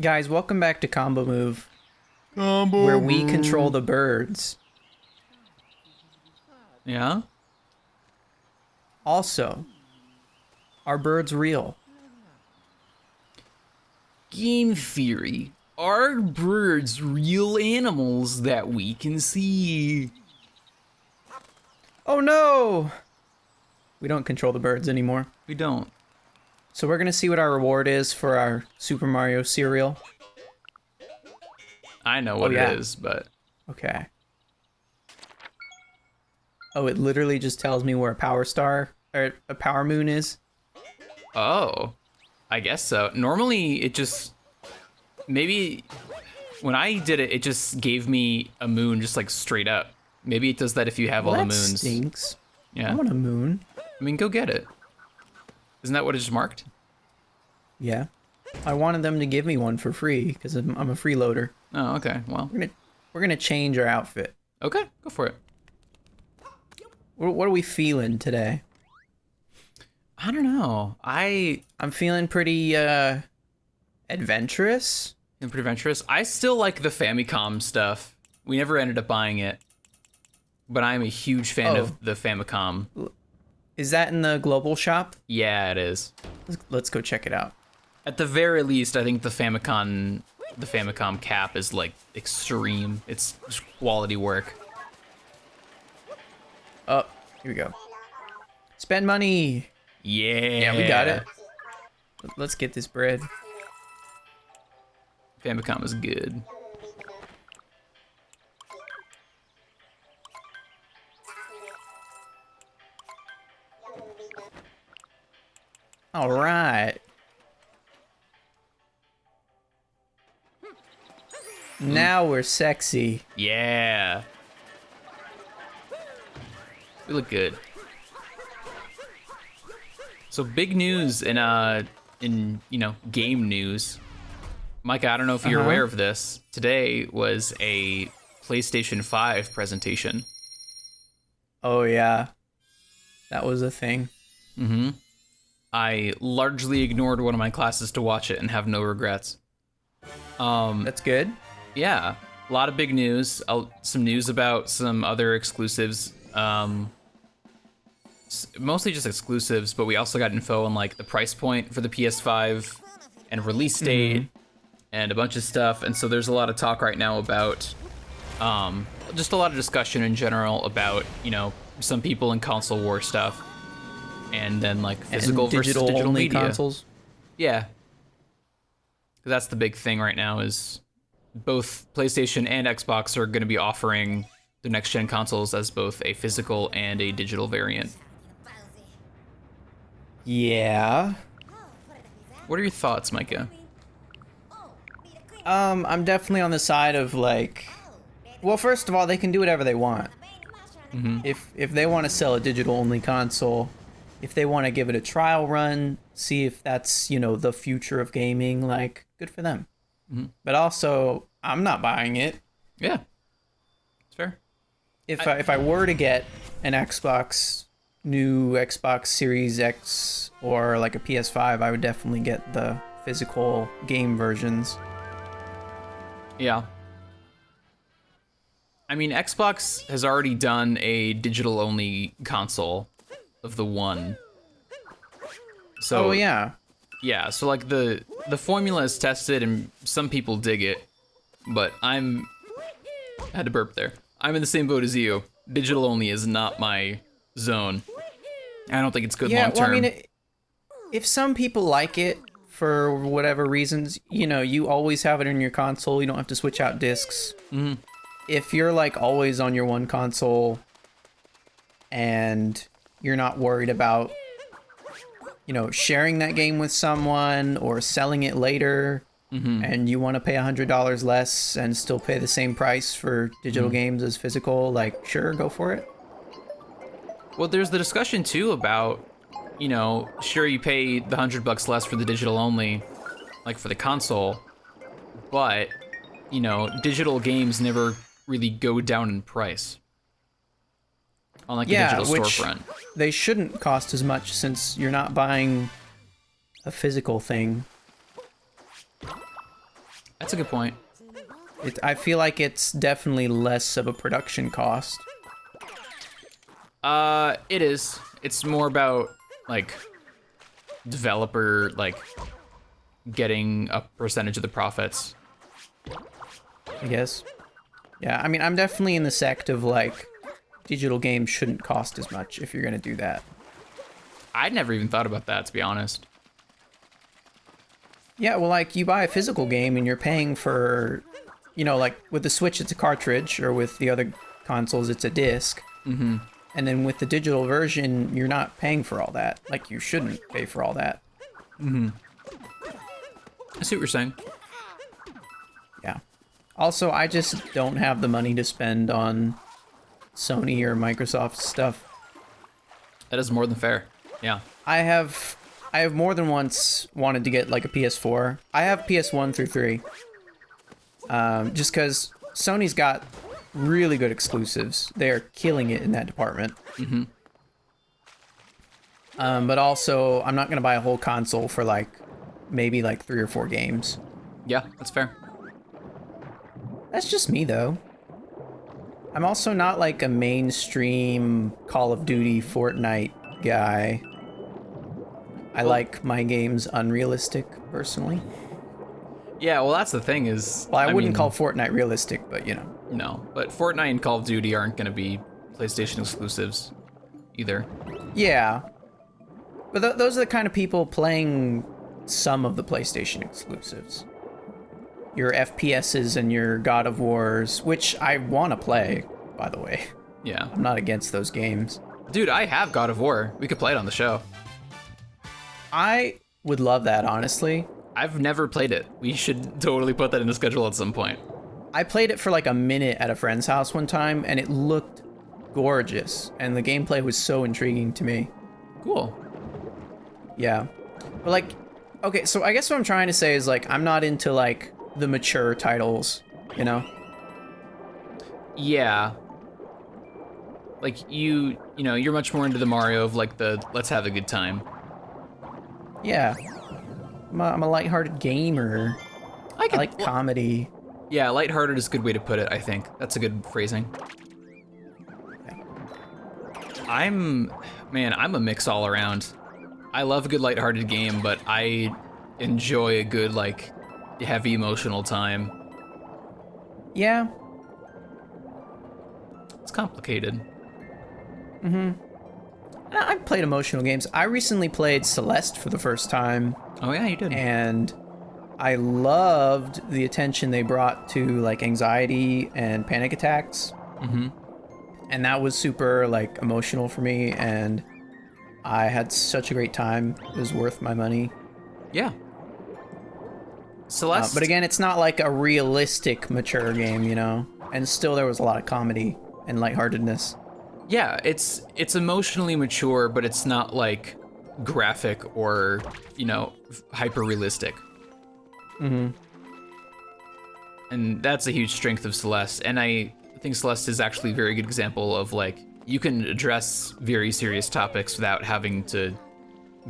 Guys, welcome back to Combo Move, Combo where we Move. control the birds. Yeah? Also, are birds real? Game theory. Are birds real animals that we can see? Oh no! We don't control the birds anymore. We don't. So we're gonna see what our reward is for our Super Mario cereal. I know what yeah. it is, but... Okay. Oh, it literally just tells me where a power star, or a power moon is? Oh. I guess so. Normally, it just... Maybe... When I did it, it just gave me a moon just like straight up. Maybe it does that if you have all the That moons. stinks. Yeah. I want a moon. I mean, go get it. Isn't that what it just marked? Yeah. I wanted them to give me one for free, because I'm a freeloader. Oh, okay. Well, We're gonna change our outfit. okay. Go for it. What are we feeling today? I don't know. I'm feeling pretty, adventurous. I'm pretty adventurous. I still like the Famicom stuff. We never ended up buying it. But I'm a huge fan of the Famicom. Is that in the global shop? Yeah, it is. Let's go check it out. At the very least, I think the Famicom cap is like extreme. It's just quality work. Oh, here we go. Spend money. Yeah. Yeah, we got it. Let's get this bread. Famicom is good. All right. Now we're sexy. Yeah. We look good. So big news in game news. Micah, I don't know if you're aware of this. Today was a PlayStation 5 presentation. Oh yeah. That was a thing. Mm-hmm. I largely ignored one of my classes to watch it and have no regrets. That's good. Yeah, a lot of big news. Some news about some other exclusives. Mostly just exclusives, but we also got info on like the price point for the PS5 and release date and a bunch of stuff. And so there's a lot of talk right now about just a lot of discussion in general about, some people in console war stuff. And then like physical and versus digital only media. consoles. Yeah. 'Cause that's the big thing right now is both PlayStation and Xbox are going to be offering the next gen consoles as both a physical and a digital variant. Yeah. What are your thoughts, Micah? I'm definitely on the side of like, well, first of all, they can do whatever they want. If they want to sell a digital only console, if they want to give it a trial run, see if that's, the future of gaming, like, good for them. But also, I'm not buying it. Yeah. It's fair. If I were to get an new Xbox Series X or like a PS5, I would definitely get the physical game versions. Yeah. I mean, Xbox has already done a digital only console of the One. So, Oh yeah. Yeah, so like the formula is tested and some people dig it, but I had to burp there. I'm in the same boat as you. Digital only is not my zone. I don't think it's good long term. Well, I mean, if some people like it for whatever reasons, you always have it in your console. You don't have to switch out discs. If you're like always on your one console and you're not worried about, sharing that game with someone or selling it later, and you want to pay $100 less and still pay the same price for digital games as physical, like, sure, go for it. Well, there's the discussion too about, sure you pay the $100 less for the digital only, like for the console, but, digital games never really go down in price. On like a digital storefront. They shouldn't cost as much since you're not buying a physical thing. That's a good point. I feel like it's definitely less of a production cost. It is. It's more about like developer like getting a percentage of the profits. I guess. Yeah, I mean, I'm definitely in the sect of like digital games shouldn't cost as much if you're gonna do that. I'd never even thought about that, to be honest. Yeah, well, like you buy a physical game and you're paying for, like with the Switch it's a cartridge, or with the other consoles it's a disc. Mm-hmm. And then with the digital version, you're not paying for all that. Like, you shouldn't pay for all that. Mm-hmm. I see what you're saying. Yeah. Also, I just don't have the money to spend on Sony or Microsoft stuff. That is more than fair. Yeah. I have more than once wanted to get like a PS4. I have PS1 through 3. Just because Sony's got really good exclusives. They're killing it in that department. Mm-hmm. But also, I'm not going to buy a whole console for like maybe like 3 or 4 games. Yeah, that's fair. That's just me though. I'm also not like a mainstream Call of Duty, Fortnite guy. I like my games unrealistic, personally. Yeah, well, that's the thing is... Well, I wouldn't call Fortnite realistic, but No, but Fortnite and Call of Duty aren't going to be PlayStation exclusives either. Yeah. But those are the kind of people playing some of the PlayStation exclusives. Your FPSs and your God of Wars, which I want to play, by the way. Yeah. I'm not against those games. Dude, I have God of War. We could play it on the show. I would love that, honestly. I've never played it. We should totally put that in the schedule at some point. I played it for like a minute at a friend's house one time, and it looked gorgeous, and the gameplay was so intriguing to me. Cool. Yeah. But like, okay, so I guess what I'm trying to say is like, I'm not into like the mature titles, Yeah. Like you're much more into the Mario of like the let's have a good time. Yeah. I'm a lighthearted gamer. I like comedy. Yeah, lighthearted is a good way to put it, I think. That's a good phrasing. Yeah. I'm a mix all around. I love a good lighthearted game, but I enjoy a good, like, heavy emotional time. Yeah. It's complicated. Mm-hmm. I've played emotional games. I recently played Celeste for the first time. Oh yeah, you did. And I loved the attention they brought to like anxiety and panic attacks. Mm-hmm. And that was super like emotional for me, and I had such a great time. It was worth my money. Yeah. Celeste. But again, it's not like a realistic mature game, And still there was a lot of comedy and lightheartedness. Yeah, it's emotionally mature, but it's not like graphic or, hyper realistic. Mm-hmm. And that's a huge strength of Celeste. And I think Celeste is actually a very good example of like, you can address very serious topics without having to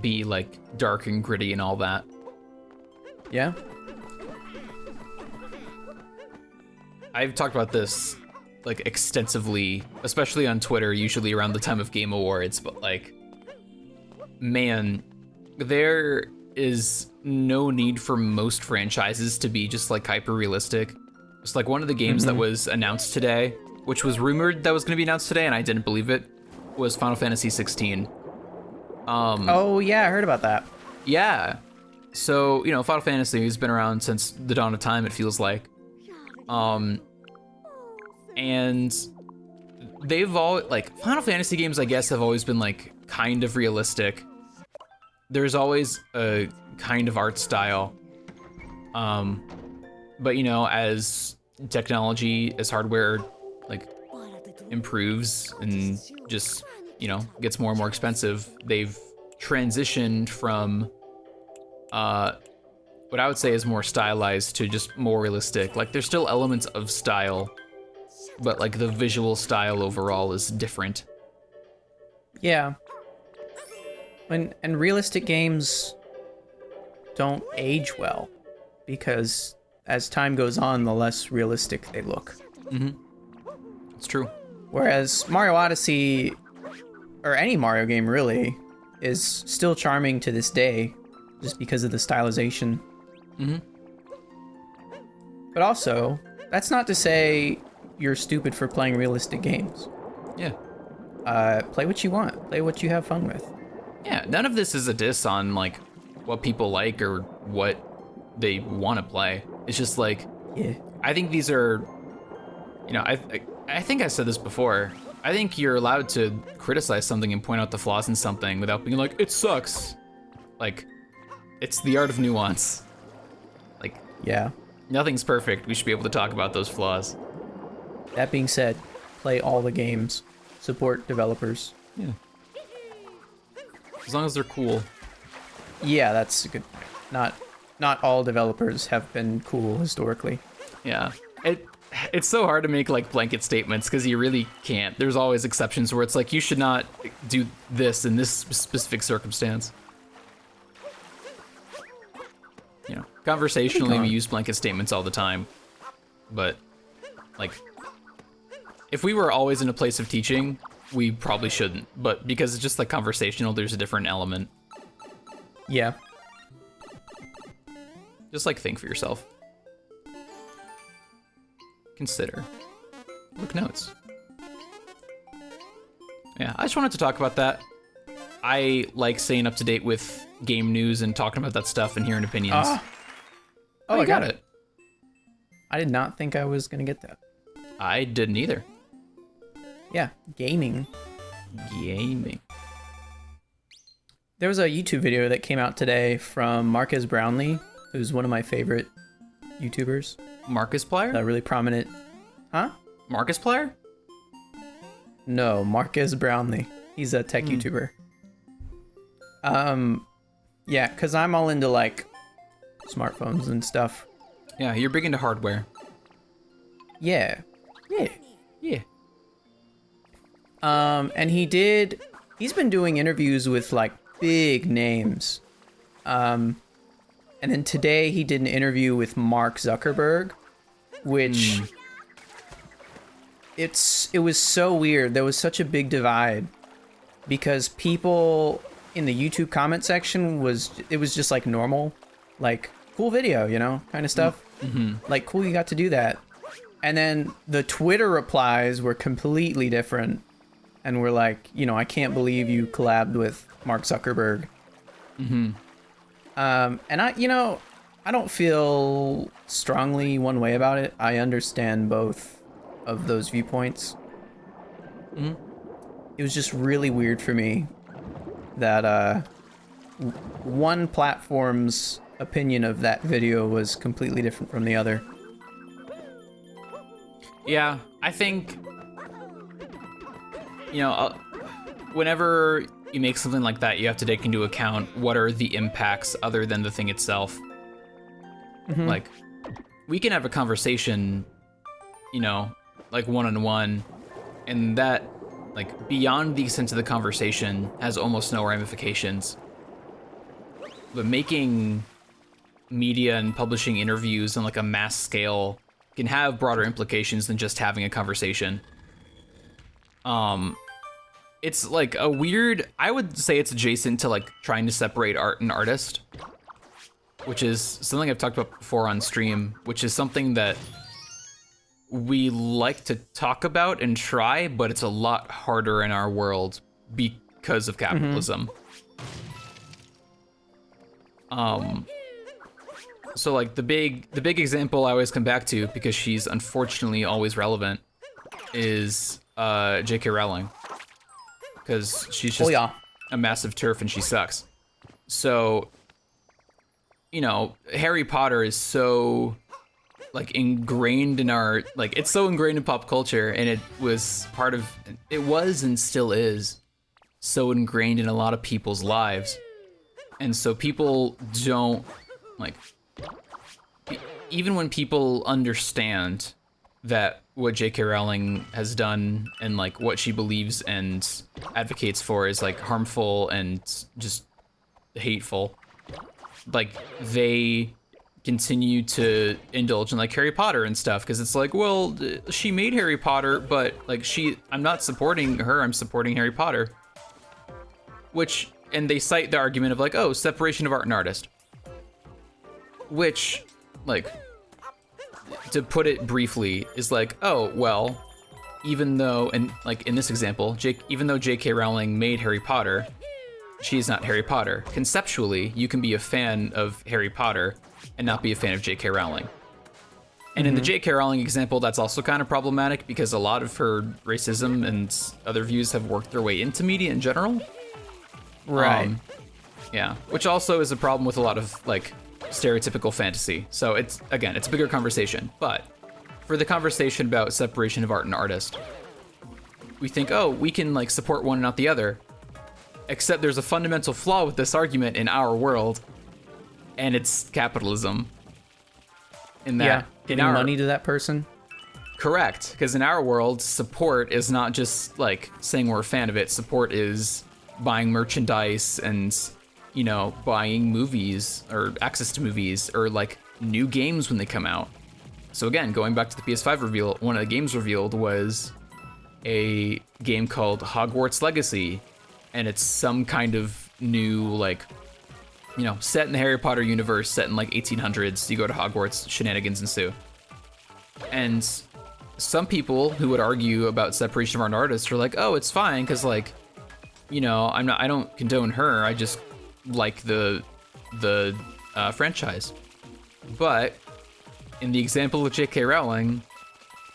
be like dark and gritty and all that. Yeah. I've talked about this like extensively, especially on Twitter, usually around the time of Game Awards, but like, man, there is no need for most franchises to be just like hyper realistic. It's like one of the games that was announced today, which was rumored that was going to be announced today, and I didn't believe it, was Final Fantasy 16. Oh yeah, I heard about that. Yeah. So, Final Fantasy has been around since the dawn of time, it feels like. And they've all, like, Final Fantasy games, I guess, have always been, like, kind of realistic. There's always a kind of art style. But, as technology, as hardware, like, improves and just, gets more and more expensive, they've transitioned from what I would say is more stylized to just more realistic. Like, there's still elements of style, but like the visual style overall is different. Yeah. And realistic games don't age well because as time goes on, the less realistic they look. It's true. Whereas Mario Odyssey, or any Mario game really, is still charming to this day, just because of the stylization. But also, that's not to say you're stupid for playing realistic games. Yeah. Play what you want. Play what you have fun with. Yeah, none of this is a diss on, like, what people like or what they want to play. It's just like, Yeah. I think these are, you know, I think I said this before. I think you're allowed to criticize something and point out the flaws in something without being like, it sucks. Like, it's the art of nuance. Like, Yeah. nothing's perfect. We should be able to talk about those flaws. That being said, play all the games. Support developers. Yeah. As long as they're cool. Yeah, that's a good point. Not all developers have been cool historically. Yeah. It's so hard to make like blanket statements because you really can't. There's always exceptions where it's like you should not do this in this specific circumstance. You know, conversationally we use blanket statements all the time, but like if we were always in a place of teaching, we probably shouldn't. But because it's just like conversational, there's a different element. Yeah. Just like think for yourself. Consider. Look notes. Yeah, I just wanted to talk about that. I like staying up to date with game news and talking about that stuff and hearing opinions. Oh, I got it. I did not think I was gonna get that. I didn't either. Yeah, gaming. There was a YouTube video that came out today from Markus Brownlee, who's one of my favorite YouTubers. Markiplier? A really prominent... Huh? Markiplier? No, Markus Brownlee. He's a tech YouTuber. Yeah, because I'm all into, like, smartphones and stuff. Yeah, you're big into hardware. Yeah. Yeah. And he's been doing interviews with, like, big names. And then today he did an interview with Mark Zuckerberg, which it was so weird. There was such a big divide because people in the YouTube comment section was just like normal, like cool video, you know, kind of stuff. Like cool, you got to do that. And then the Twitter replies were completely different and were like, you know, I can't believe you collabed with Mark Zuckerberg. And I don't feel strongly one way about it. I understand both of those viewpoints. It was just really weird for me that one platform's opinion of that video was completely different from the other. Yeah, I think, you know, whenever you make something like that, you have to take into account what are the impacts other than the thing itself. Like, we can have a conversation, you know, like one-on-one, and that, like, beyond the extent of the conversation has almost no ramifications. But making media and publishing interviews on, like, a mass scale can have broader implications than just having a conversation. It's like a weird, I would say it's adjacent to like trying to separate art and artist, which is something I've talked about before on stream, which is something that we like to talk about and try, but it's a lot harder in our world because of capitalism. So like the big example I always come back to, because she's unfortunately always relevant, is J.K. Rowling. Because she's just a massive turf and she sucks. So, you know, Harry Potter is so like ingrained in our, like, it's so ingrained in pop culture, and it was and still is so ingrained in a lot of people's lives. And so people don't, like, even when people understand that what J.K. Rowling has done and like what she believes and advocates for is like harmful and just hateful, like they continue to indulge in like Harry Potter and stuff, because it's like, well, she made Harry Potter, but like I'm not supporting her, I'm supporting Harry Potter. And they cite the argument of like, oh, separation of art and artist. Which, like, to put it briefly, is like, oh, well, even though, and like in this example, even though J.K. Rowling made Harry Potter, she's not Harry Potter. Conceptually, you can be a fan of Harry Potter and not be a fan of J.K. Rowling. And in the J.K. Rowling example, that's also kind of problematic because a lot of her racism and other views have worked their way into media in general. Right. Yeah, which also is a problem with a lot of like stereotypical fantasy. So it's a bigger conversation. But for the conversation about separation of art and artist, we think, oh, we can like support one and not the other. Except there's a fundamental flaw with this argument in our world, and it's capitalism. In that, giving money to that person. Correct, because in our world, support is not just like saying we're a fan of it. Support is buying merchandise and, you know, buying movies or access to movies or like new games when they come out. So again, going back to the PS5 reveal, one of the games revealed was a game called Hogwarts Legacy, and it's some kind of new, like, you know, set in the Harry Potter universe, set in like 1800s. You go to Hogwarts, shenanigans ensue. And some people who would argue about separation of art and artists are like, oh, it's fine, because like, you know, I don't condone her. I just like the franchise. But in the example of J.K. Rowling,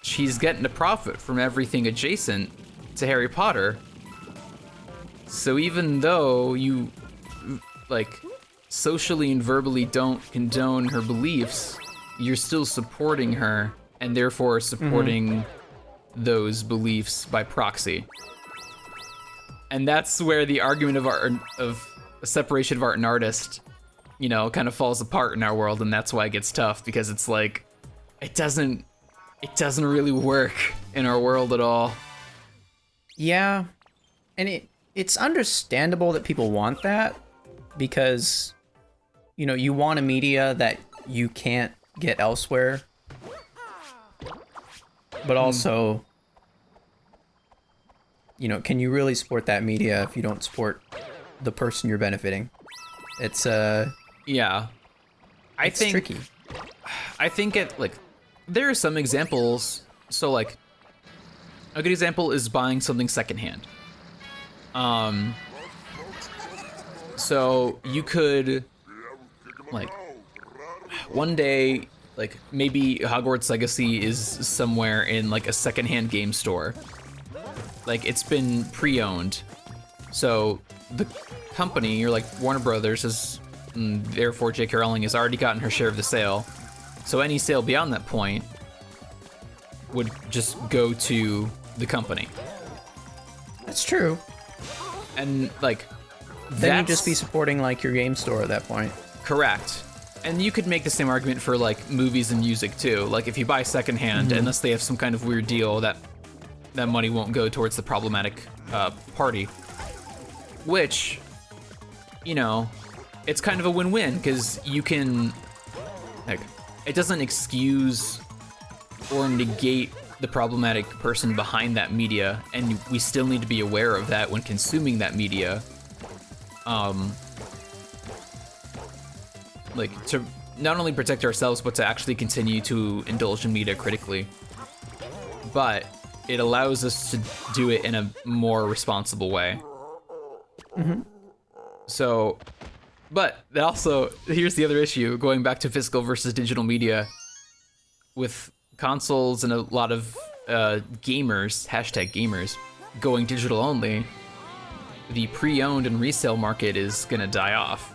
she's getting a profit from everything adjacent to Harry Potter. So even though you like socially and verbally don't condone her beliefs, you're still supporting her and therefore supporting those beliefs by proxy. And that's where the argument of a separation of art and artist, you know, kind of falls apart in our world, and that's why it gets tough, because it's like it doesn't really work in our world at all. Yeah. And it's understandable that people want that, because, you know, you want a media that you can't get elsewhere. But also, you know, can you really support that media if you don't support the person you're benefiting? It's yeah. I think tricky. I think there are some examples. So like a good example is buying something secondhand. So you could like one day, like maybe Hogwarts Legacy is somewhere in like a secondhand game store. Like it's been pre-owned. So the company, or like Warner Brothers, has, therefore J.K. Rowling has already gotten her share of the sale. So any sale beyond that point would just go to the company. That's true. And like then you'd just be supporting like your game store at that point. Correct. And you could make the same argument for like movies and music too. Like if you buy secondhand, unless they have some kind of weird deal, that money won't go towards the problematic party. Which, you know, it's kind of a win-win, because you can, like, it doesn't excuse or negate the problematic person behind that media, and we still need to be aware of that when consuming that media. Like, to not only protect ourselves, but to actually continue to indulge in media critically. But it allows us to do it in a more responsible way. So, but that also, here's the other issue, going back to physical versus digital media. With consoles and a lot of gamers, #gamers, going digital only, the pre-owned and resale market is gonna die off.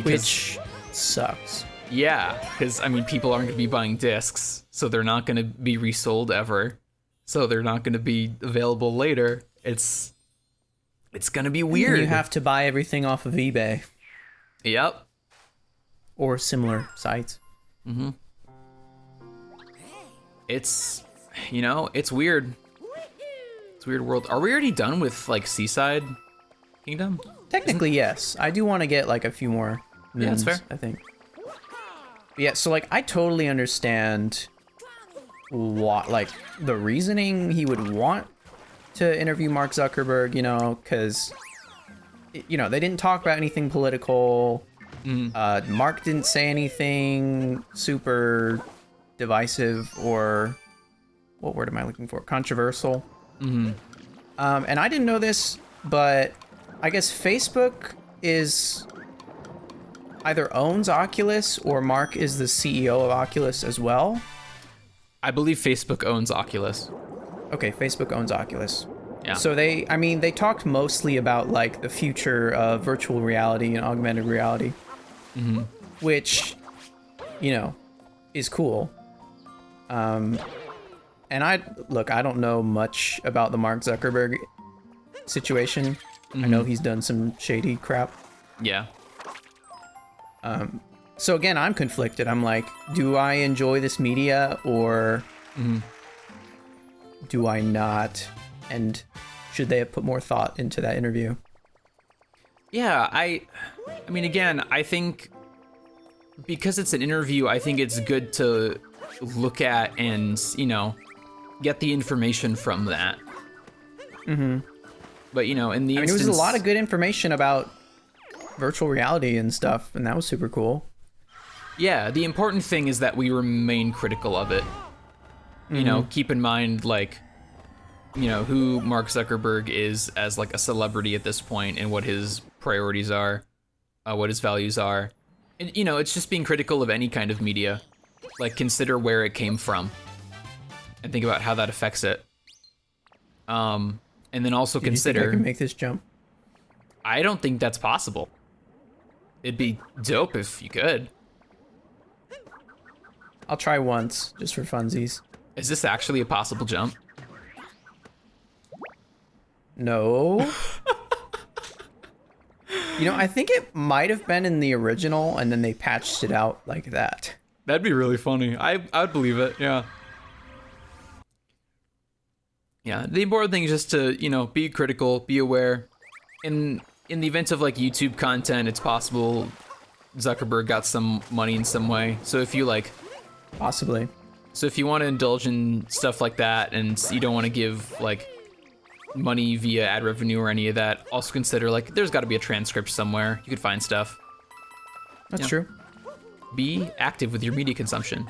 Which sucks. Yeah, because I mean, people aren't gonna be buying discs, so they're not gonna be resold ever. So they're not gonna be available later. It's gonna be weird. You have to buy everything off of eBay. Yep. Or similar sites. It's, you know, it's weird. It's a weird world. Are we already done with like Seaside Kingdom? Technically, yes. I do want to get like a few more Yeah, that's fair. I think. Yeah, so like I totally understand what like the reasoning he would want to interview Mark Zuckerberg, because they didn't talk about anything political. Mark didn't say anything super divisive or what word am I looking for? Controversial. And I didn't know this, but I guess Facebook is either owns Oculus or Mark is the CEO of Oculus as well. I believe Facebook owns Oculus. Okay, Facebook owns Oculus. Yeah. So they talked mostly about like the future of virtual reality and augmented reality, which, is cool. And I don't know much about the Mark Zuckerberg situation. I know he's done some shady crap. Yeah. So again, I'm conflicted. I'm like, do I enjoy this media or do I not? And should they have put more thought into that interview? Yeah, I mean, again, I think because it's an interview, I think it's good to look at and, get the information from that. But, in the instance... it was a lot of good information about virtual reality and stuff, and that was super cool. Yeah, the important thing is that we remain critical of it. Keep in mind, like, who Mark Zuckerberg is as, like, a celebrity at this point and what his priorities are, what his values are. And, it's just being critical of any kind of media. Like, consider where it came from and think about how that affects it. And then also consider... You think I can make this jump? I don't think that's possible. It'd be dope if you could. I'll try once, just for funsies. Is this actually a possible jump? No. I think it might have been in the original, and then they patched it out like that. That'd be really funny. I'd believe it, yeah. Yeah, the important thing is just to, be critical, be aware. In the event of, like, YouTube content, it's possible Zuckerberg got some money in some way. So if you, like... Possibly. So if you want to indulge in stuff like that and you don't want to give, like, money via ad revenue or any of that, also consider, like, there's got to be a transcript somewhere. You could find stuff. That's true. Be active with your media consumption.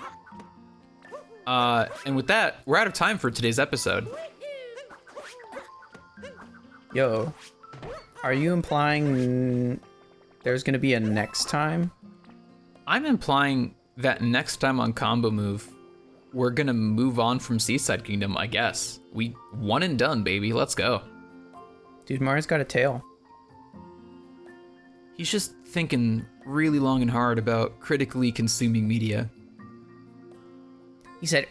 And with that, we're out of time for today's episode. Yo, are you implying there's going to be a next time? I'm implying that next time on Combo Move, we're going to move on from Seaside Kingdom, I guess. We one and done, baby. Let's go. Dude, Mario's got a tail. He's just thinking really long and hard about critically consuming media. He said,